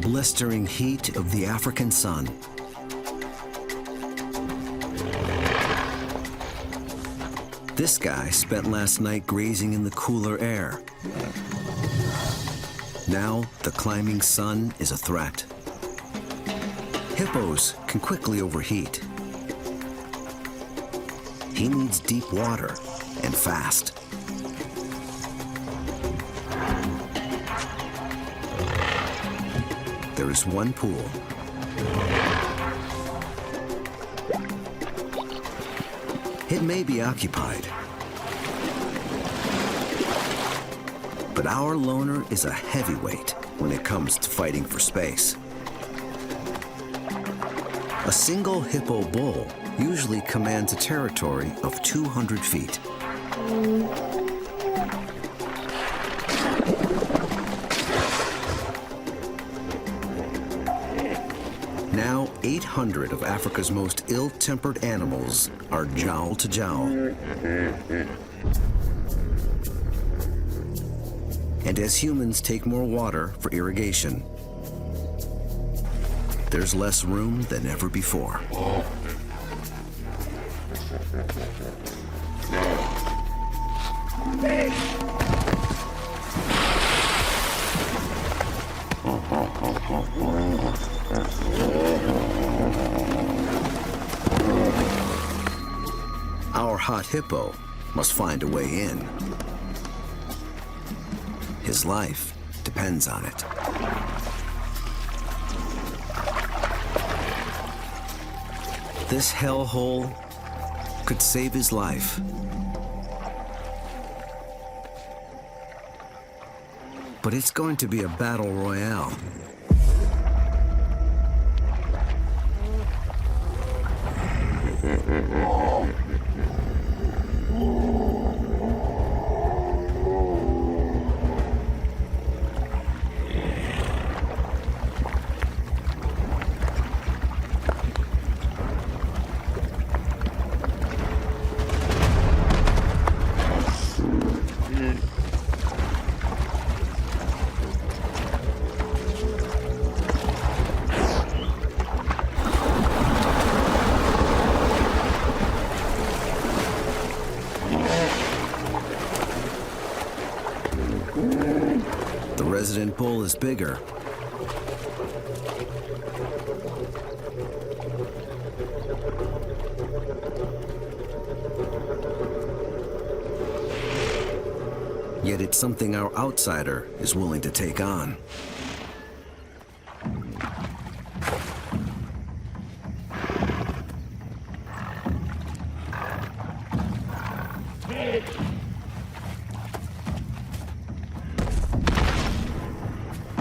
blistering heat of the African sun. This guy spent last night grazing in the cooler air. Now, the climbing sun is a threat. Hippos can quickly overheat. He needs deep water, and fast. There is one pool. It may be occupied, but our loner is a heavyweight when it comes to fighting for space. A single hippo bull usually commands a territory of 200 feet. Now, 800 of Africa's most ill-tempered animals are jowl to jowl. And as humans take more water for irrigation, there's less room than ever before. Our hot hippo must find a way in. His life depends on it. This hellhole could save his life. But it's going to be a battle royale. The resident bull is bigger. Yet it's something our outsider is willing to take on.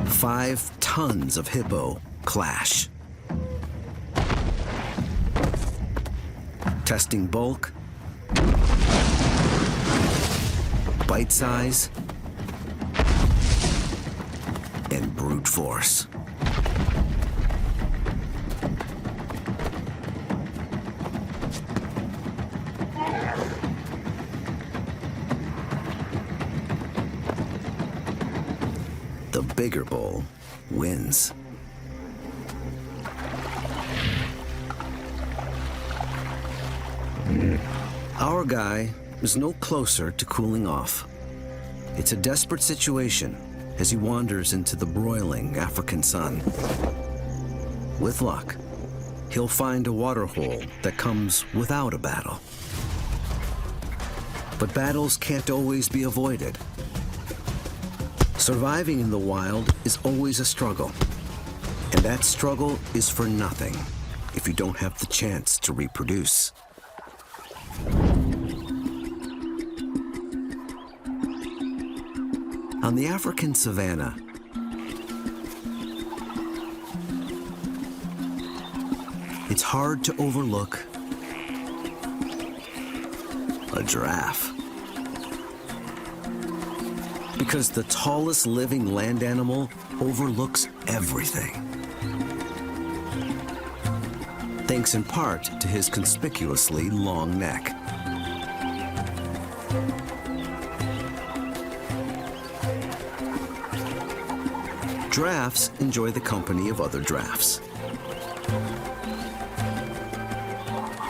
Five tons of hippo clash. Testing bulk, bite size, and brute force. The bigger bull wins. Our guy is no closer to cooling off. It's a desperate situation as he wanders into the broiling African sun. With luck, he'll find a water hole that comes without a battle. But battles can't always be avoided. Surviving in the wild is always a struggle, and that struggle is for nothing if you don't have the chance to reproduce. On the African savanna, it's hard to overlook a giraffe. Because the tallest living land animal overlooks everything. Thanks in part to his conspicuously long neck. Giraffes enjoy the company of other giraffes.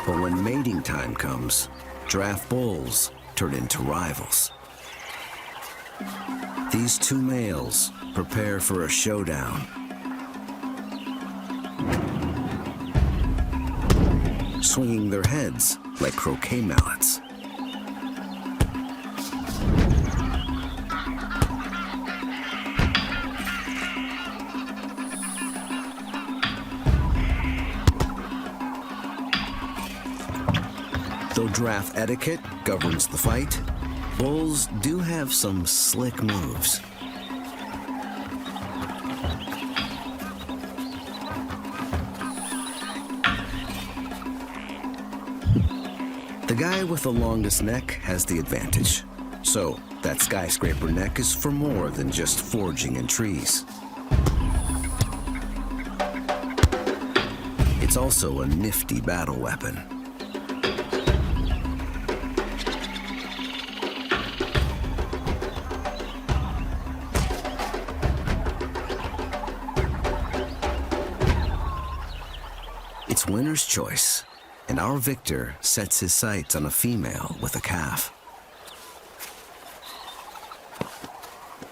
But when mating time comes, giraffe bulls turn into rivals. These two males prepare for a showdown. Swinging their heads like croquet mallets. Though giraffe etiquette governs the fight, bulls do have some slick moves. The guy with the longest neck has the advantage. So, that skyscraper neck is for more than just foraging in trees. It's also a nifty battle weapon. It's winner's choice. And our victor sets his sights on a female with a calf.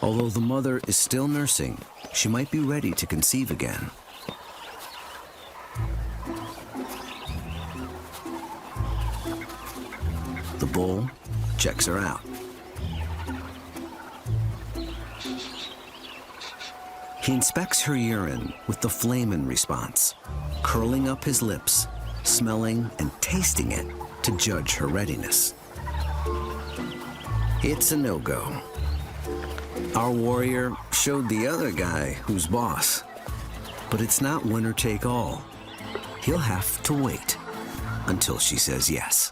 Although the mother is still nursing, she might be ready to conceive again. The bull checks her out. He inspects her urine with the Flamen response, curling up his lips, smelling and tasting it to judge her readiness. It's a no-go. Our warrior showed the other guy who's boss. But it's not winner take all. He'll have to wait until she says yes.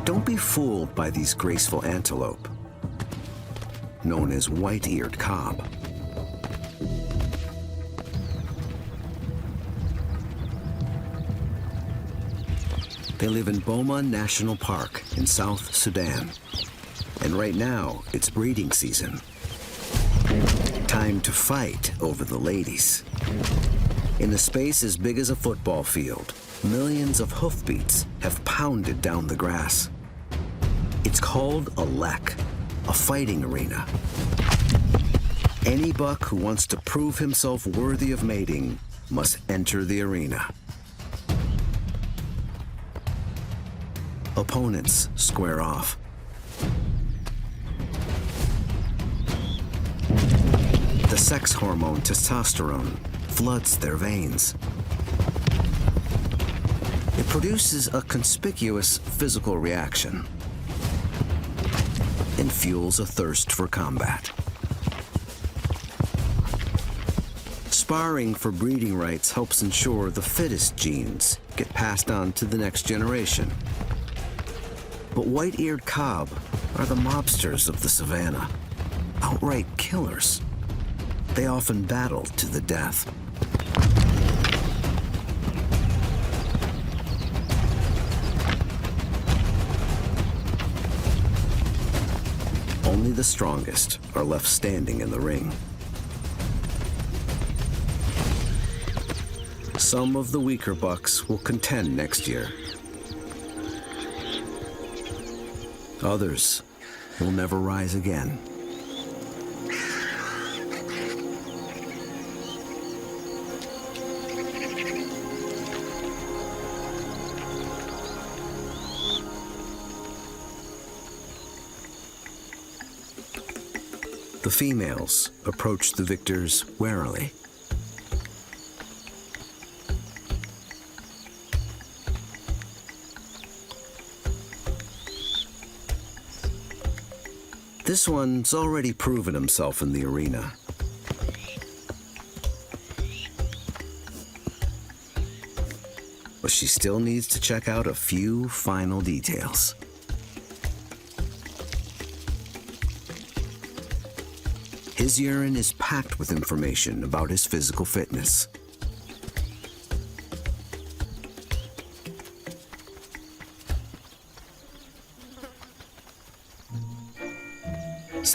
Don't be fooled by these graceful antelope, known as white-eared cob. They live in Boma National Park in South Sudan. And right now, it's breeding season. Time to fight over the ladies. In a space as big as a football field, millions of hoofbeats have pounded down the grass. It's called a lek, a fighting arena. Any buck who wants to prove himself worthy of mating must enter the arena. Opponents square off. The sex hormone testosterone floods their veins. It produces a conspicuous physical reaction and fuels a thirst for combat. Sparring for breeding rights helps ensure the fittest genes get passed on to the next generation. But white-eared cob are the mobsters of the savannah, outright killers. They often battle to the death. Only the strongest are left standing in the ring. Some of the weaker bucks will contend next year. Others will never rise again. The females approach the victors warily. This one's already proven himself in the arena. But she still needs to check out a few final details. His urine is packed with information about his physical fitness.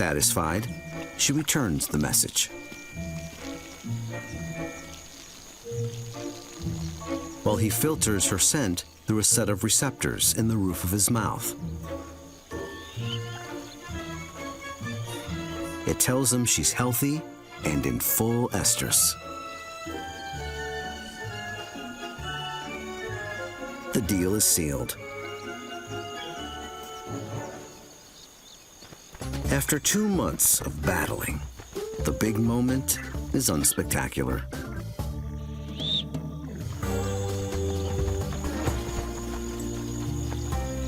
Satisfied, she returns the message. While he filters her scent through a set of receptors in the roof of his mouth. It tells him she's healthy and in full estrus. The deal is sealed. After 2 months of battling, the big moment is unspectacular.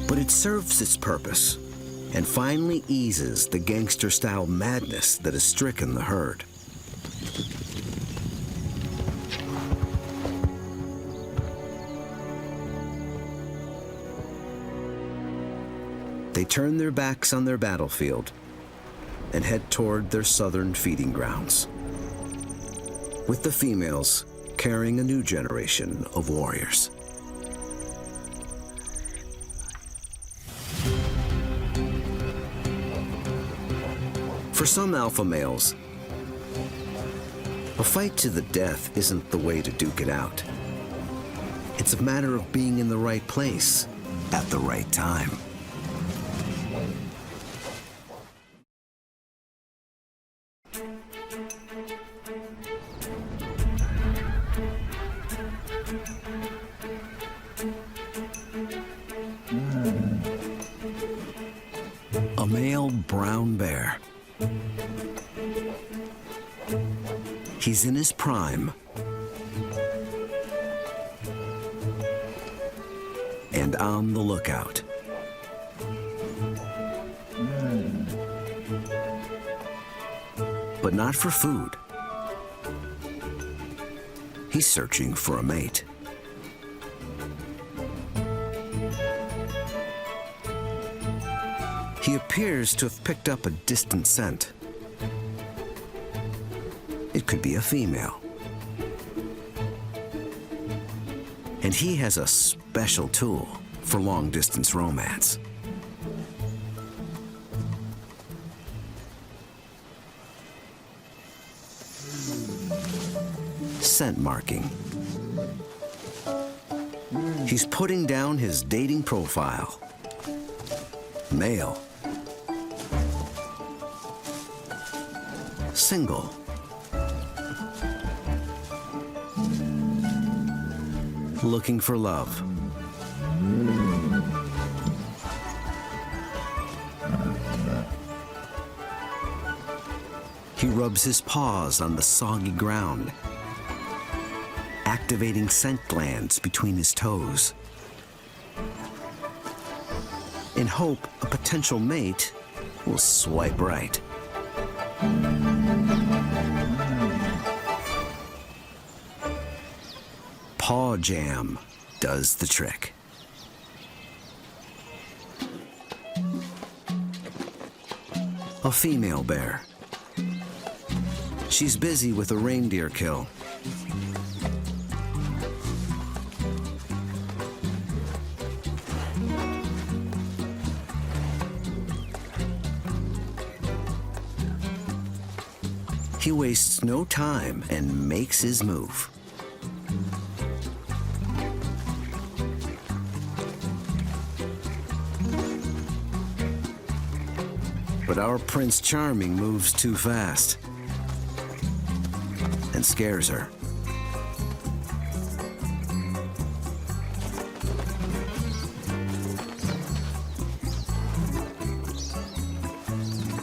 But it serves its purpose and finally eases the gangster-style madness that has stricken the herd. They turn their backs on their battlefield and head toward their southern feeding grounds, with the females carrying a new generation of warriors. For some alpha males, a fight to the death isn't the way to duke it out. It's a matter of being in the right place at the right time. A male brown bear. He's in his prime and on the lookout. But not for food. He's searching for a mate. He appears to have picked up a distant scent. It could be a female. And he has a special tool for long-distance romance. Scent marking. He's putting down his dating profile. Male. Single. Looking for love. He rubs his paws on the soggy ground, activating scent glands between his toes, in hope a potential mate will swipe right. Paw jam does the trick. A female bear. She's busy with a reindeer kill. He wastes no time and makes his move. But our Prince Charming moves too fast and scares her.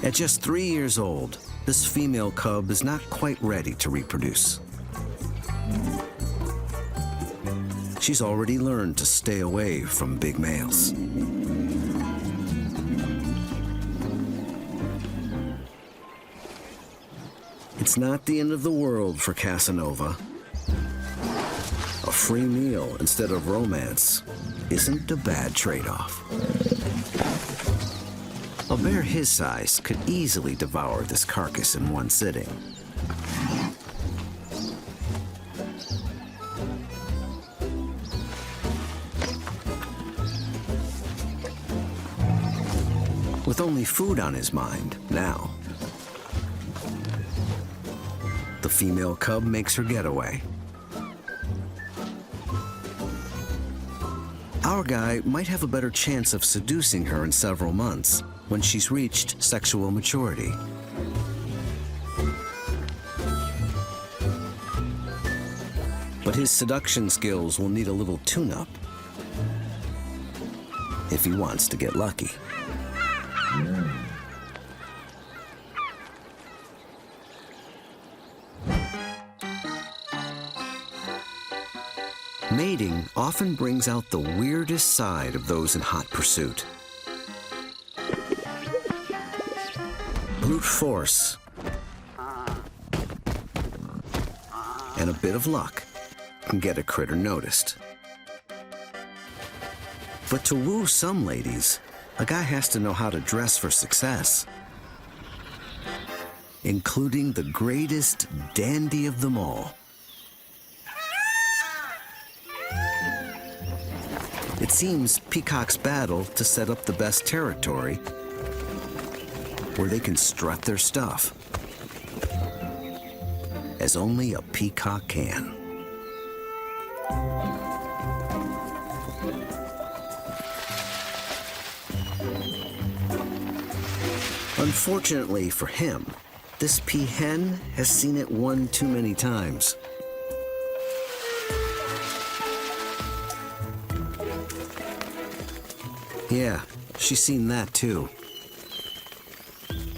At just 3 years old, this female cub is not quite ready to reproduce. She's already learned to stay away from big males. It's not the end of the world for Casanova. A free meal instead of romance isn't a bad trade-off. A bear his size could easily devour this carcass in one sitting. With only food on his mind now, The female cub makes her getaway. Our guy might have a better chance of seducing her in several months when she's reached sexual maturity. But his seduction skills will need a little tune-up if he wants to get lucky. Mating often brings out the weirdest side of those in hot pursuit. Brute force and a bit of luck can get a critter noticed. But to woo some ladies, a guy has to know how to dress for success, including the greatest dandy of them all. It seems peacocks battle to set up the best territory where they can strut their stuff, as only a peacock can. Unfortunately for him, this peahen has seen it one too many times. Yeah, she's seen that too.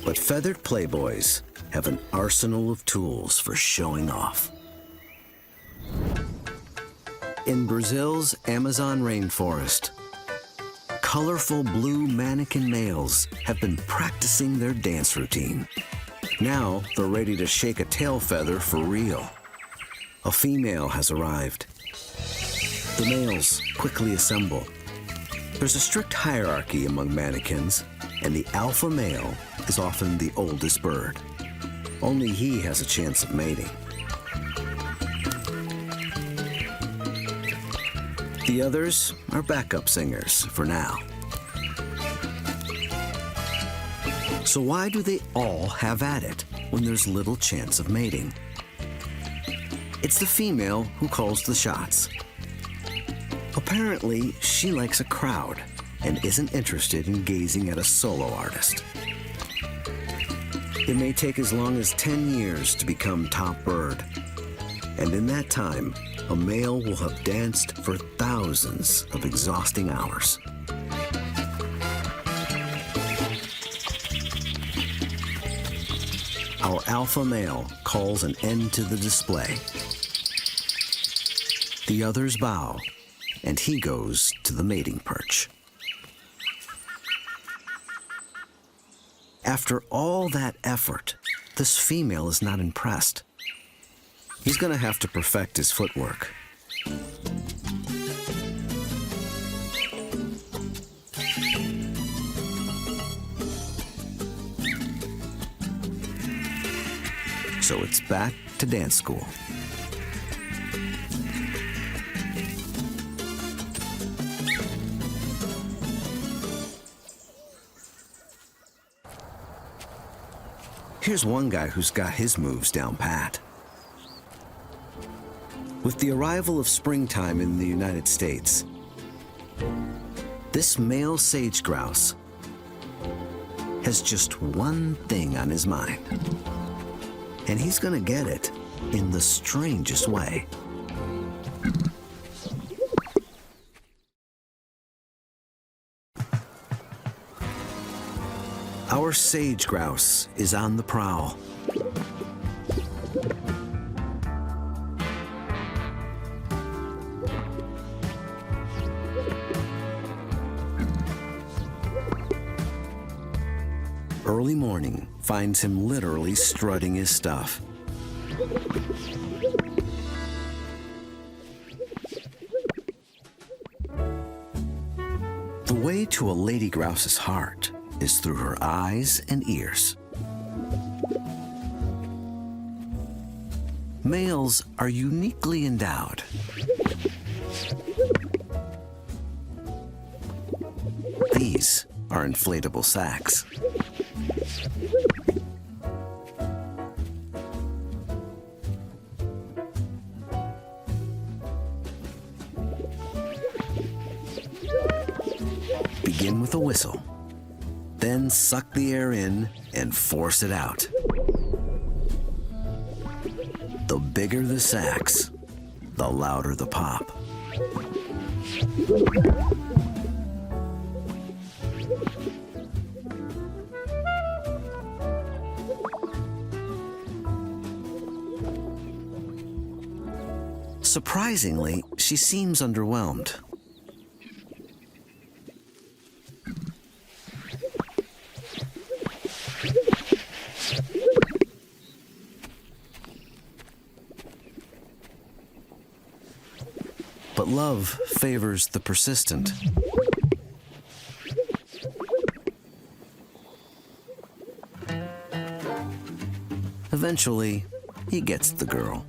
But feathered playboys have an arsenal of tools for showing off. In Brazil's Amazon rainforest, colorful blue mannequin males have been practicing their dance routine. Now they're ready to shake a tail feather for real. A female has arrived. The males quickly assemble. There's a strict hierarchy among mannequins, and the alpha male is often the oldest bird. Only he has a chance of mating. The others are backup singers for now. So why do they all have at it when there's little chance of mating? It's the female who calls the shots. Apparently, she likes a crowd and isn't interested in gazing at a solo artist. It may take as long as 10 years to become top bird. And in that time, a male will have danced for thousands of exhausting hours. Our alpha male calls an end to the display. The others bow, and he goes to the mating perch. After all that effort, this female is not impressed. He's gonna have to perfect his footwork. So it's back to dance school. Here's one guy who's got his moves down pat. With the arrival of springtime in the United States, this male sage grouse has just one thing on his mind. And he's gonna get it in the strangest way. Our sage grouse is on the prowl. Early morning finds him literally strutting his stuff. The way to a lady grouse's heart is through her eyes and ears. Males are uniquely endowed. These are inflatable sacs. begin with a whistle, then suck the air in and force it out. The bigger the sax, the louder the pop. Surprisingly, she seems underwhelmed. But love favors the persistent. Eventually, he gets the girl.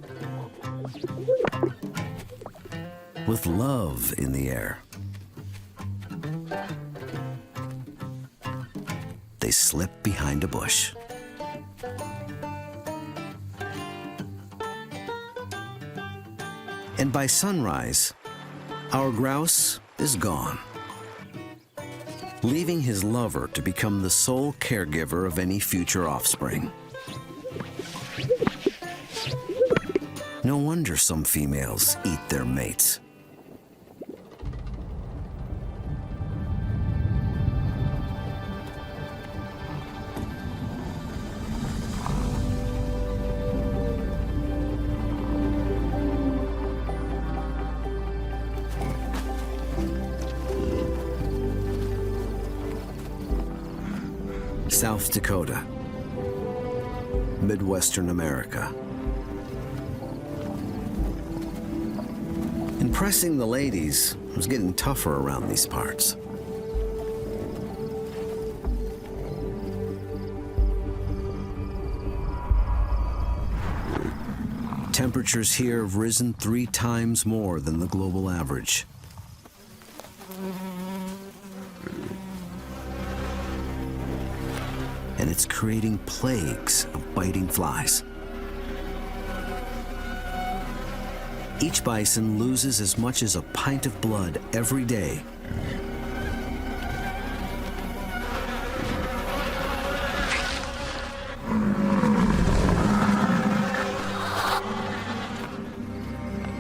With love in the air, they slip behind a bush. And by sunrise, our grouse is gone, leaving his lover to become the sole caregiver of any future offspring. No wonder some females eat their mates. South Dakota, Midwestern America. Impressing the ladies was getting tougher around these parts. Temperatures here have risen 3 times more than the global average. And it's creating plagues of biting flies. Each bison loses as much as a pint of blood every day.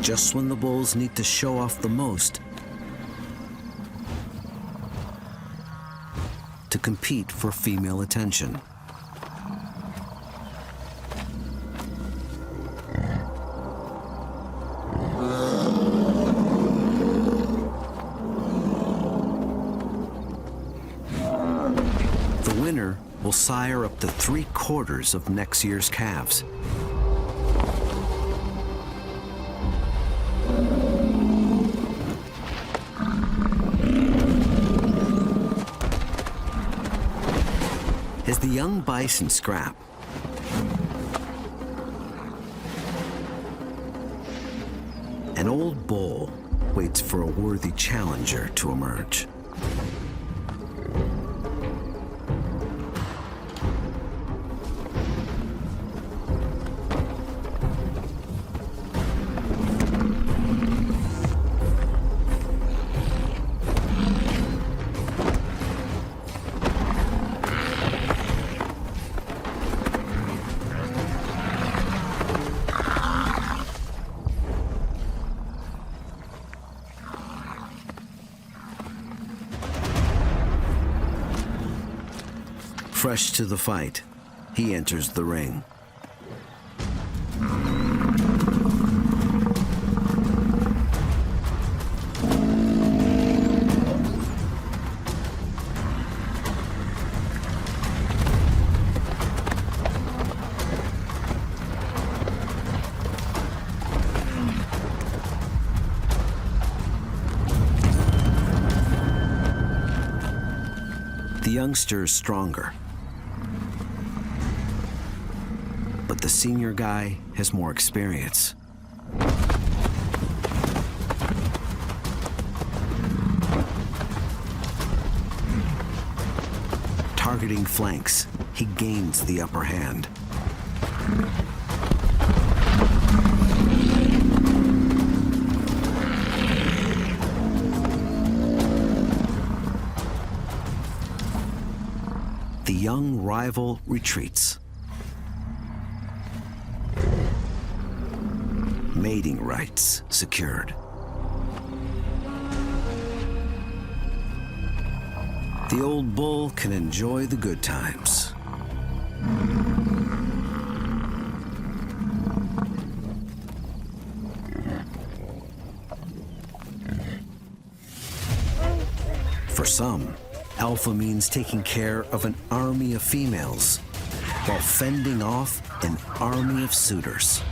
Just when the bulls need to show off the most, to compete for female attention. The winner will sire up to 3/4 of next year's calves. As the young bison scrap, an old bull waits for a worthy challenger to emerge. Fresh to the fight, he enters the ring. The youngster is stronger, but the senior guy has more experience. Targeting flanks, he gains the upper hand. young rival retreats. Mating rights secured. The old bull can enjoy the good times. For some, alpha means taking care of an army of females while fending off an army of suitors.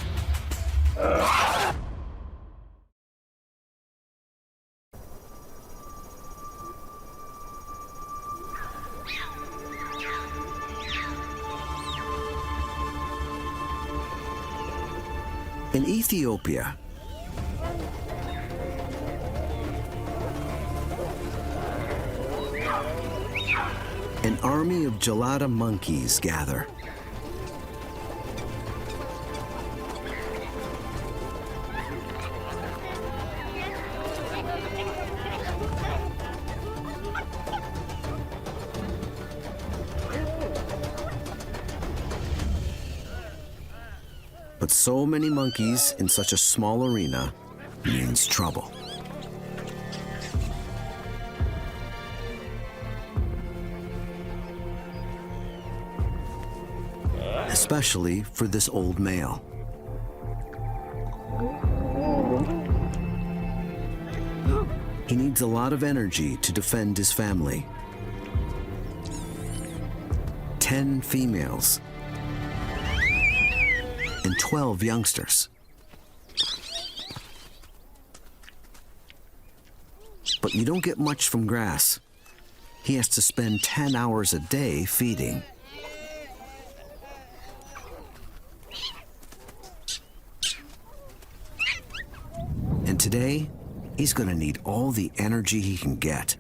In Ethiopia, an army of gelada monkeys gather. But so many monkeys in such a small arena means trouble. Especially for this old male. He needs a lot of energy to defend his family. 10 females and 12 youngsters. But you don't get much from grass. He has to spend 10 hours a day feeding. And today, he's gonna need all the energy he can get.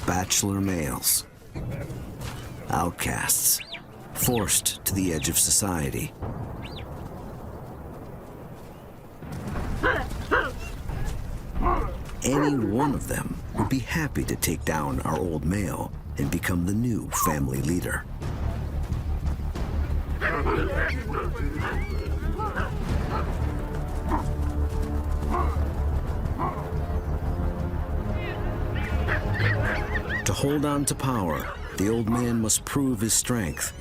Bachelor males, outcasts, forced to the edge of society. Any one of them would be happy to take down our old male and become the new family leader. To hold on to power, the old man must prove his strength,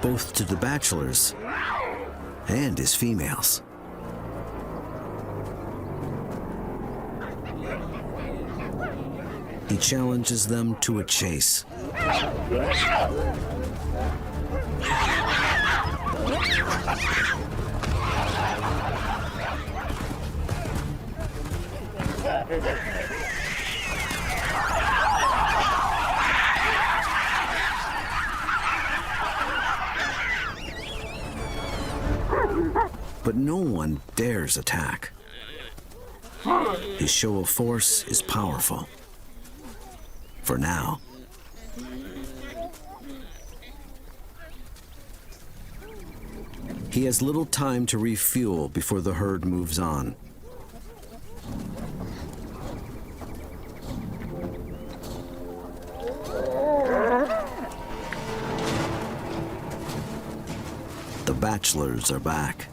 both to the bachelors and his females. He challenges them to a chase. But no one dares attack. His show of force is powerful. For now. He has little time to refuel before the herd moves on. The bachelors are back.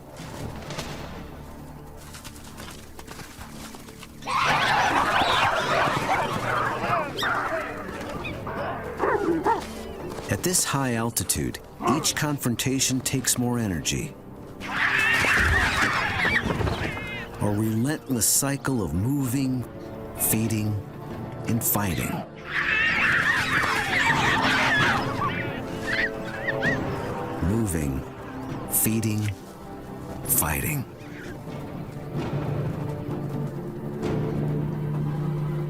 At this high altitude, each confrontation takes more energy. A relentless cycle of moving, feeding, and fighting. Moving, feeding, fighting.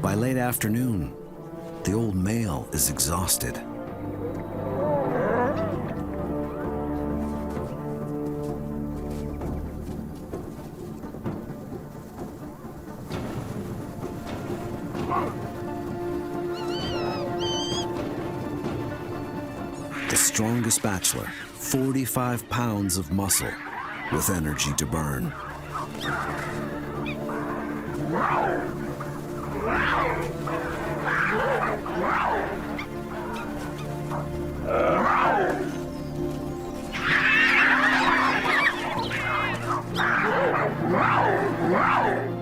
By late afternoon, the old male is exhausted. The strongest bachelor, 45 pounds of muscle with energy to burn.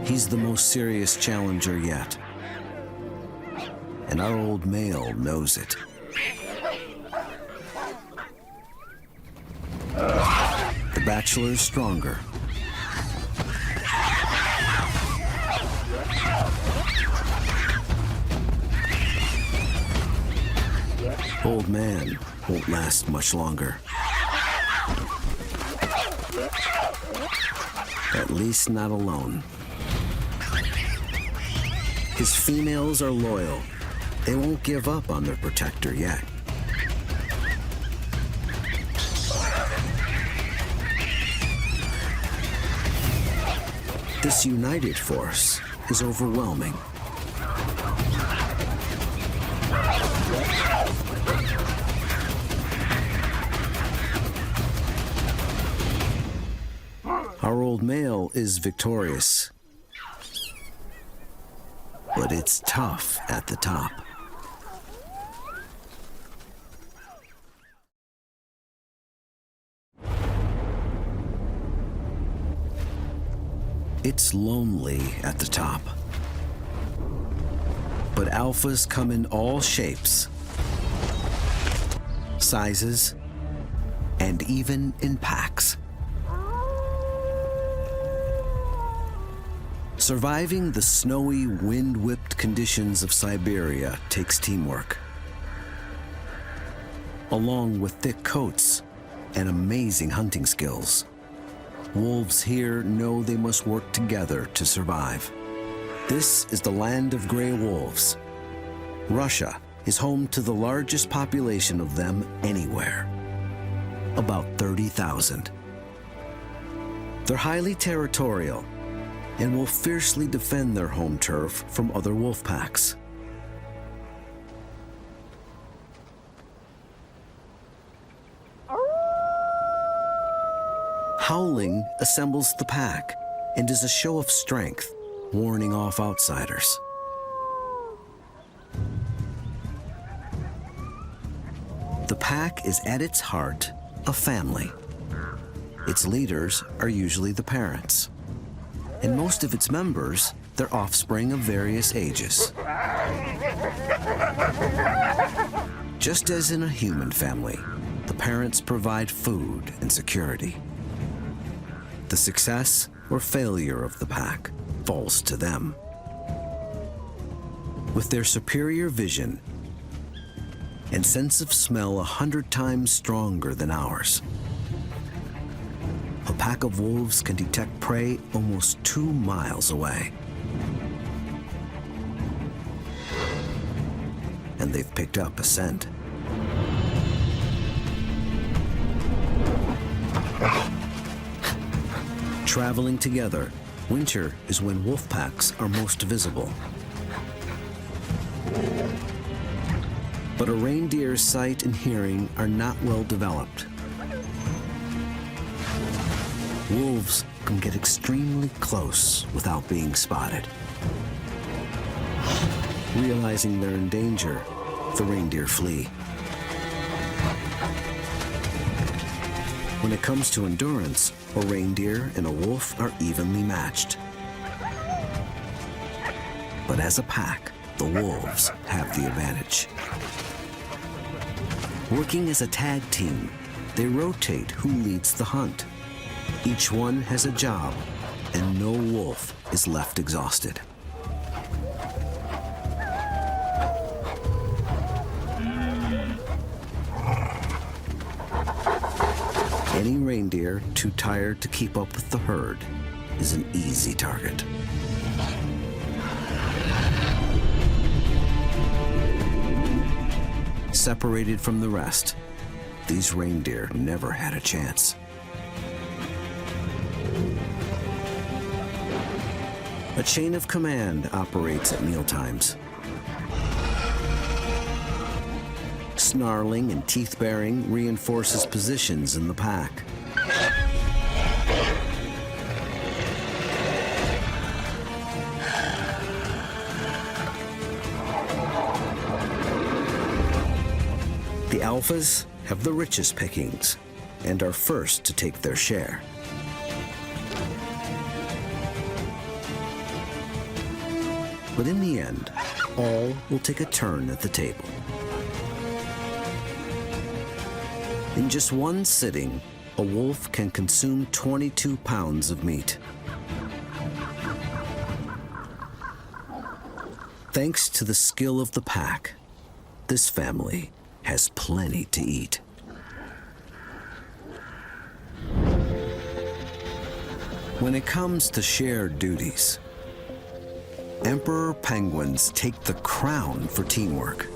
He's the most serious challenger yet. And our old male knows it. The bachelor's stronger. Old man won't last much longer. At least not alone. His females are loyal. They won't give up on their protector yet. This united force is overwhelming. Our old male is victorious, but it's tough at the top. It's lonely at the top. But alphas come in all shapes, sizes, and even in packs. Surviving the snowy, wind-whipped conditions of Siberia takes teamwork, along with thick coats and amazing hunting skills. Wolves here know they must work together to survive. This is the land of gray wolves. Russia is home to the largest population of them anywhere, about 30,000. They're highly territorial and will fiercely defend their home turf from other wolf packs. Howling assembles the pack and is a show of strength, warning off outsiders. The pack is at its heart a family. Its leaders are usually the parents, and most of its members, their offspring of various ages. Just as in a human family, the parents provide food and security. The success or failure of the pack falls to them. With their superior vision and sense of smell 100 times stronger than ours, a pack of wolves can detect prey almost 2 miles away. And they've picked up a scent. Traveling together, winter is when wolf packs are most visible. But a reindeer's sight and hearing are not well developed. Wolves can get extremely close without being spotted. Realizing they're in danger, the reindeer flee. When it comes to endurance, a reindeer and a wolf are evenly matched. But as a pack, the wolves have the advantage. Working as a tag team, they rotate who leads the hunt. Each one has a job, and no wolf is left exhausted. Any reindeer too tired to keep up with the herd is an easy target. Separated from the rest, these reindeer never had a chance. A chain of command operates at mealtimes. Snarling and teeth-baring reinforces positions in the pack. The alphas have the richest pickings and are first to take their share. But in the end, all will take a turn at the table. In just one sitting, a wolf can consume 22 pounds of meat. Thanks to the skill of the pack, this family has plenty to eat. When it comes to shared duties, emperor penguins take the crown for teamwork.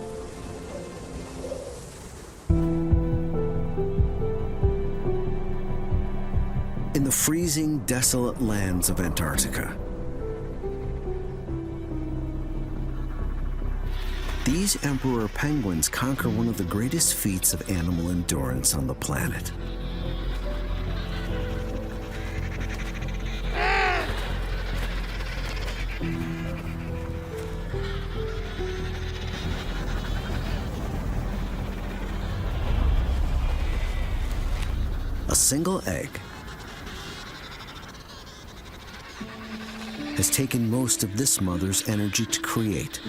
In the freezing, desolate lands of Antarctica, these emperor penguins conquer one of the greatest feats of animal endurance on the planet. A single egg has taken most of this mother's energy to create.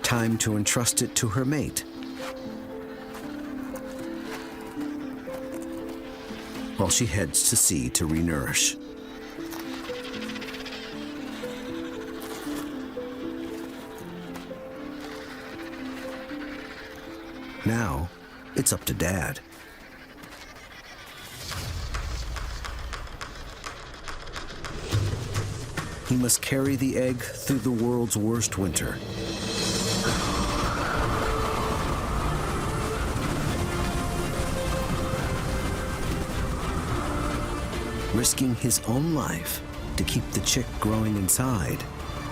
Time to entrust it to her mate. While she heads to sea to renourish. Now, it's up to Dad. He must carry the egg through the world's worst winter. Risking his own life to keep the chick growing inside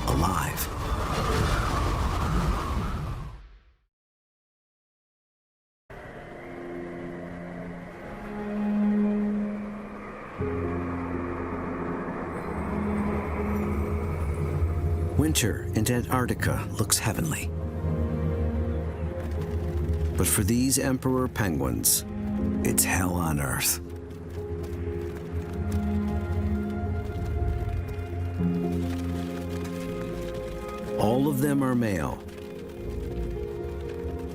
alive. Winter in Antarctica looks heavenly. But for these emperor penguins, it's hell on Earth. All of them are male.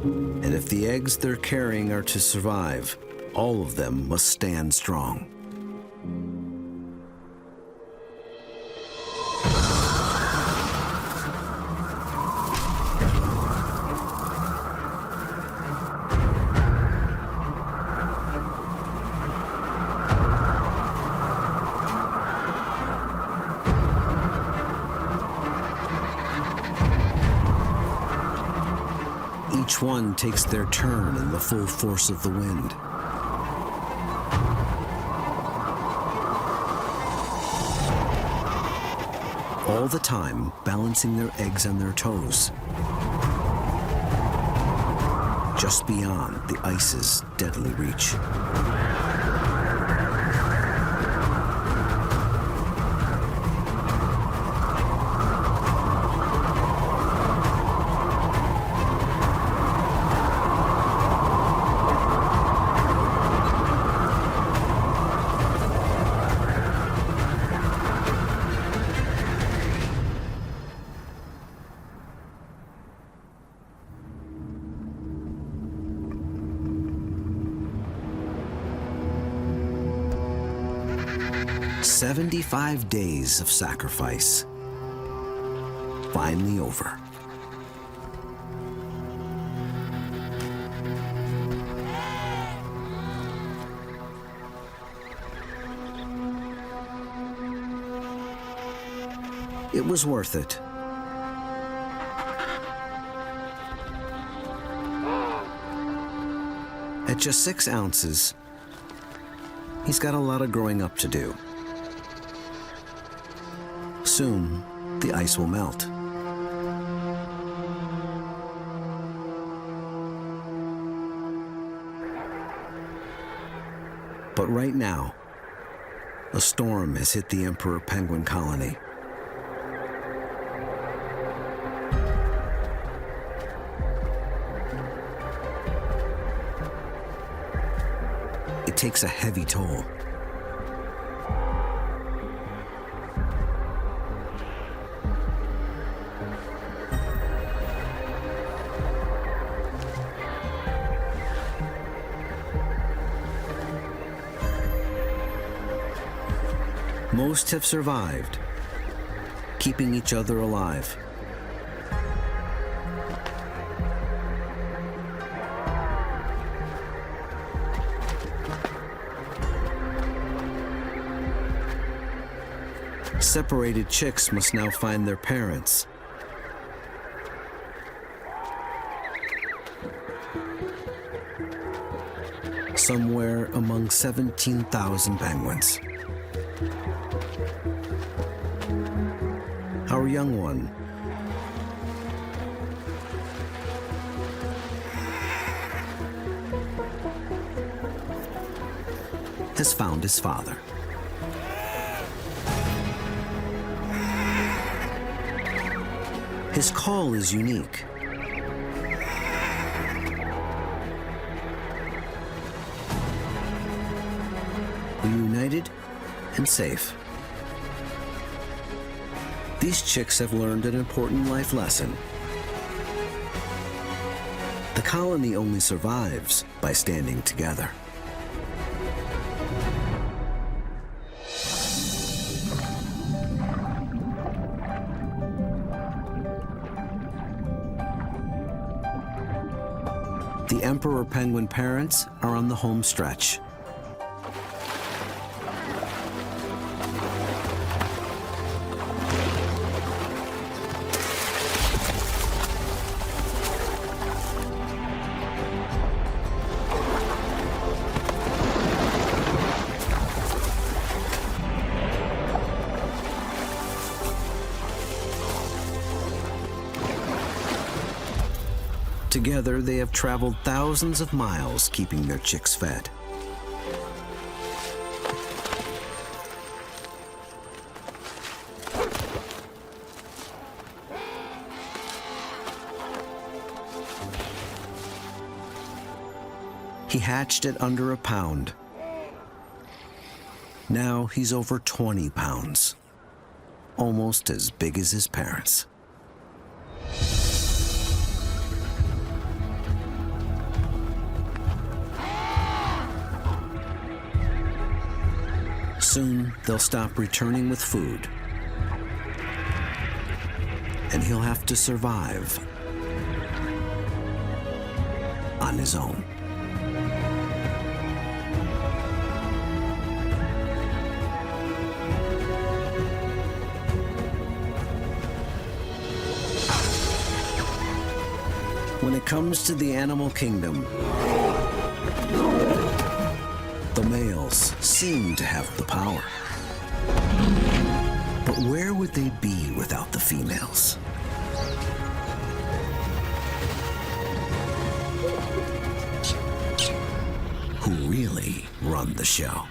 And if the eggs they're carrying are to survive, all of them must stand strong. Each one takes their turn in the full force of the wind. All the time balancing their eggs on their toes, just beyond the ice's deadly reach. "75 days of sacrifice, finally over." It was worth it. At just 6 ounces, he's got a lot of growing up to do. Soon, the ice will melt. But right now, a storm has hit the emperor penguin colony. takes a heavy toll. Most have survived, keeping each other alive. Separated chicks must now find their parents. Somewhere among 17,000 penguins. Our young one has found his father. His call is unique. Reunited and safe. These chicks have learned an important life lesson. The colony only survives by standing together. The emperor penguin parents are on the home stretch. Together, they have traveled thousands of miles keeping their chicks fed. He hatched at under a pound. Now he's over 20 pounds, almost as big as his parents. Soon, they'll stop returning with food, and he'll have to survive on his own. When it comes to the animal kingdom, the males seem to have the power. But where would they be without the females? Who really run the show?